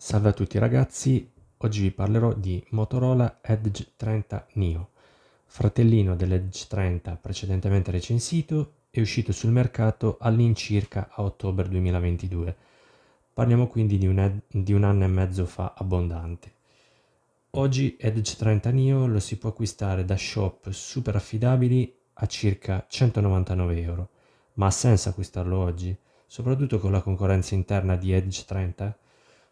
Salve a tutti ragazzi, oggi vi parlerò di Motorola Edge 30 Neo, fratellino dell'Edge 30 precedentemente recensito e uscito sul mercato all'incirca a ottobre 2022. Parliamo quindi di un anno e mezzo fa abbondante. Oggi Edge 30 Neo lo si può acquistare da shop super affidabili a circa 199 euro, ma ha senso acquistarlo oggi, soprattutto con la concorrenza interna di Edge 30?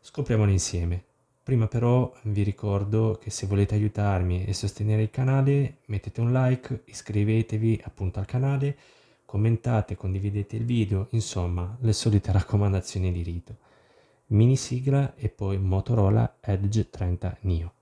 Scopriamolo insieme. Prima però vi ricordo che se volete aiutarmi e sostenere il canale, mettete un like, iscrivetevi appunto al canale, commentate, condividete il video, insomma, le solite raccomandazioni di rito. Mini sigla e poi Motorola Edge 30 Neo.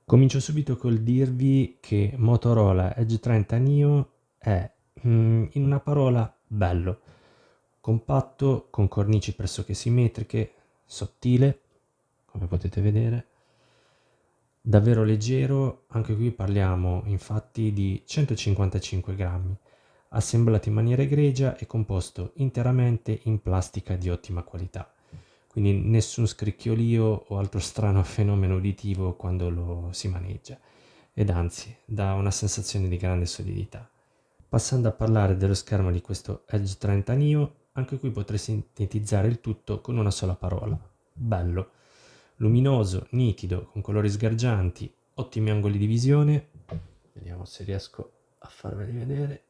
Comincio subito col dirvi che Motorola Edge 30 Neo è, in una parola, bello, compatto, con cornici pressoché simmetriche, sottile, come potete vedere, davvero leggero, anche qui parliamo infatti di 155 grammi, assemblato in maniera egregia e composto interamente in plastica di ottima qualità. Quindi nessun scricchiolio o altro strano fenomeno uditivo quando lo si maneggia, ed anzi dà una sensazione di grande solidità. Passando a parlare dello schermo di questo Edge 30 Neo, anche qui potrei sintetizzare il tutto con una sola parola: bello. Luminoso, nitido, con colori sgargianti, ottimi angoli di visione. Vediamo se riesco a farveli vedere.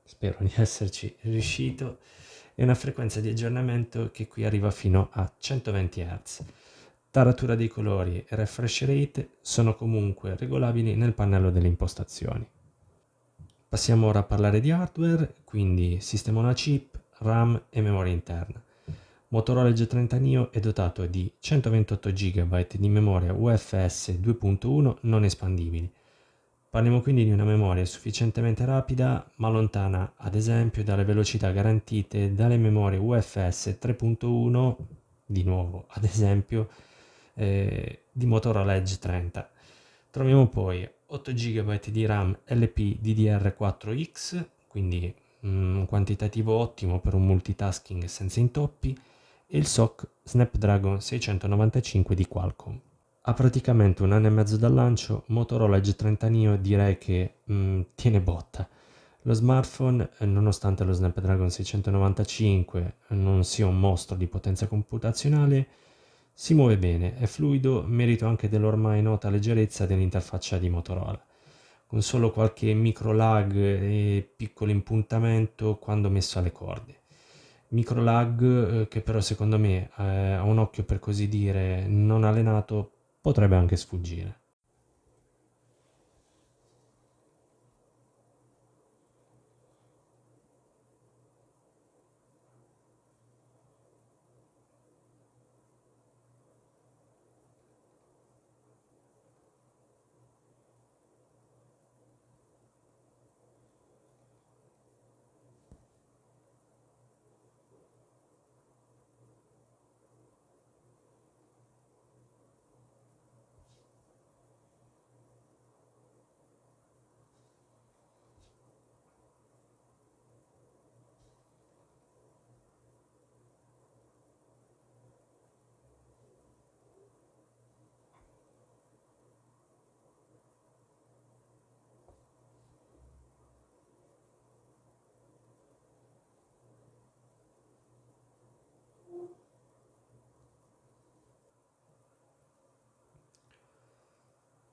Spero di esserci riuscito. E una frequenza di aggiornamento che qui arriva fino a 120 Hz. Taratura dei colori e refresh rate sono comunque regolabili nel pannello delle impostazioni. Passiamo ora a parlare di hardware, quindi sistema on a chip, RAM e memoria interna. Motorola G30 Neo è dotato di 128 GB di memoria UFS 2.1 non espandibili. Parliamo quindi di una memoria sufficientemente rapida, ma lontana ad esempio dalle velocità garantite dalle memorie UFS 3.1, di nuovo ad esempio, di Motorola Edge 30. Troviamo poi 8 GB di RAM LPDDR4X, quindi un quantitativo ottimo per un multitasking senza intoppi, e il SoC Snapdragon 695 di Qualcomm. A praticamente un anno e mezzo dal lancio, Motorola G30 Neo direi che tiene botta. Lo smartphone, nonostante lo Snapdragon 695 non sia un mostro di potenza computazionale, si muove bene, è fluido, merito anche dell'ormai nota leggerezza dell'interfaccia di Motorola, con solo qualche micro lag e piccolo impuntamento quando messo alle corde. Micro lag che però secondo me a un occhio per così dire non allenato potrebbe anche sfuggire.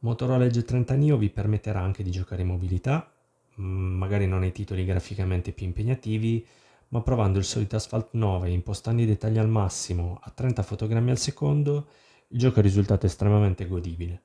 Motorola Edge 30 Neo vi permetterà anche di giocare in mobilità, magari non ai titoli graficamente più impegnativi, ma provando il solito Asphalt 9 e impostando i dettagli al massimo a 30 fotogrammi al secondo, il gioco è risultato estremamente godibile.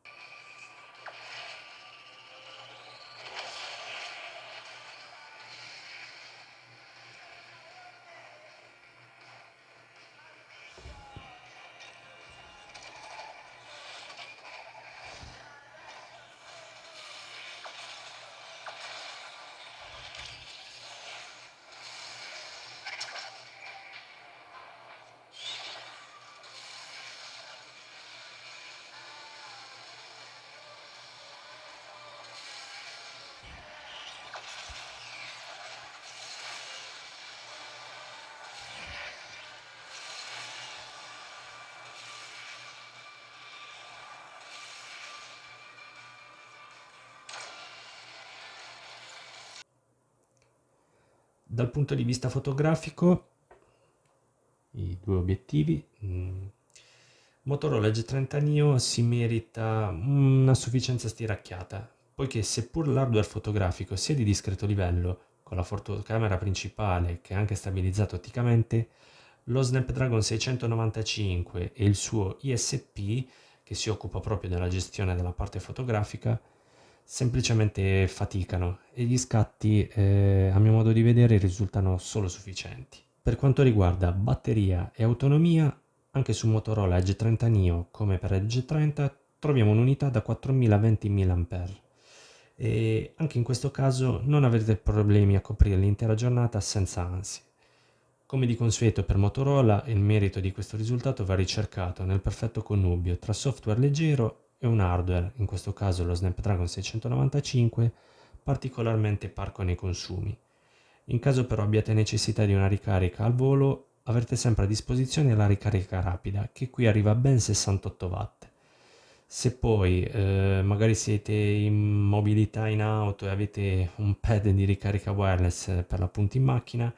Dal punto di vista fotografico, i due obiettivi, Motorola Edge 30 Neo si merita una sufficienza stiracchiata, poiché seppur l'hardware fotografico sia di discreto livello, con la fotocamera principale che è anche stabilizzato otticamente, lo Snapdragon 695 e il suo ISP, che si occupa proprio della gestione della parte fotografica, semplicemente faticano e gli scatti, a mio modo di vedere, risultano solo sufficienti. Per quanto riguarda batteria e autonomia, anche su Motorola Edge 30 Neo, come per Edge 30, troviamo un'unità da 4020 mAh e anche in questo caso non avrete problemi a coprire l'intera giornata senza ansie. Come di consueto per Motorola, il merito di questo risultato va ricercato nel perfetto connubio tra software leggero e un hardware, in questo caso lo Snapdragon 695, particolarmente parco nei consumi. In caso però abbiate necessità di una ricarica al volo, avrete sempre a disposizione la ricarica rapida, che qui arriva a ben 68 watt. Se poi magari siete in mobilità in auto e avete un pad di ricarica wireless per l'appunto in macchina,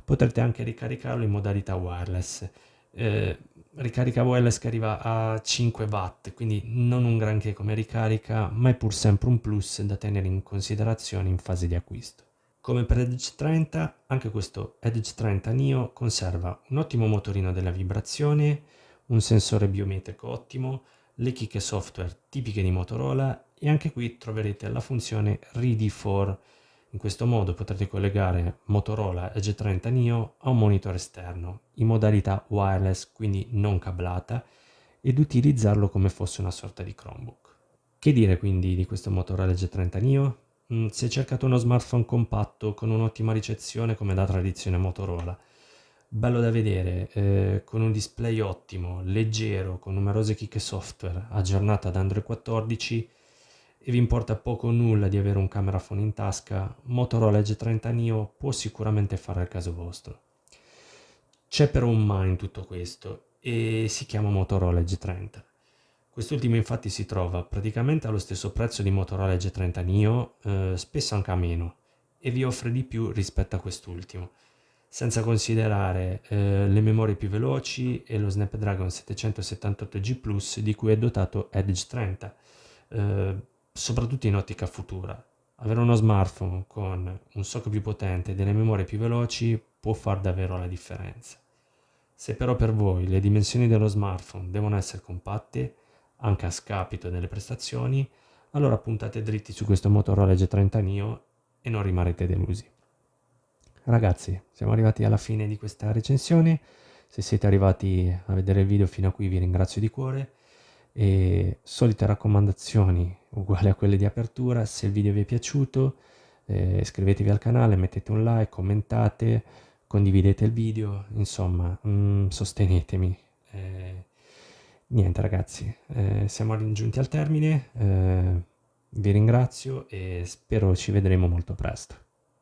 potrete anche ricaricarlo in modalità wireless. Eh, Ricarica wireless che arriva a 5 watt, quindi non un granché come ricarica, ma è pur sempre un plus da tenere in considerazione in fase di acquisto. Come per Edge 30, anche questo Edge 30 Neo conserva un ottimo motorino della vibrazione, un sensore biometrico ottimo, le chicche software tipiche di Motorola e anche qui troverete la funzione ReadyFor. In questo modo potrete collegare Motorola Edge 30 Neo a un monitor esterno in modalità wireless, quindi non cablata, ed utilizzarlo come fosse una sorta di Chromebook. Che dire quindi di questo Motorola Edge 30 Neo? Se cercate uno smartphone compatto con un'ottima ricezione come da tradizione Motorola, bello da vedere, con un display ottimo, leggero, con numerose chicche software, aggiornata ad Android 14 e vi importa poco o nulla di avere un camera phone in tasca, Motorola Edge 30 Neo può sicuramente fare al caso vostro. C'è però un ma in tutto questo e si chiama Motorola Edge 30. Quest'ultimo infatti si trova praticamente allo stesso prezzo di Motorola Edge 30 Neo, spesso anche a meno, e vi offre di più rispetto a quest'ultimo, senza considerare le memorie più veloci e lo Snapdragon 778G Plus di cui è dotato Edge 30, eh, soprattutto in ottica futura. Avere uno smartphone con un SoC più potente e delle memorie più veloci può far davvero la differenza. Se però per voi le dimensioni dello smartphone devono essere compatte, anche a scapito delle prestazioni, allora puntate dritti su questo Motorola G30 Neo e non rimarrete delusi. Ragazzi, siamo arrivati alla fine di questa recensione. Se siete arrivati a vedere il video fino a qui vi ringrazio di cuore e solite raccomandazioni uguali a quelle di apertura. Se il video vi è piaciuto, iscrivetevi al canale, mettete un like, commentate, condividete il video, insomma, sostenetemi. Niente ragazzi, siamo giunti al termine, vi ringrazio e spero ci vedremo molto presto.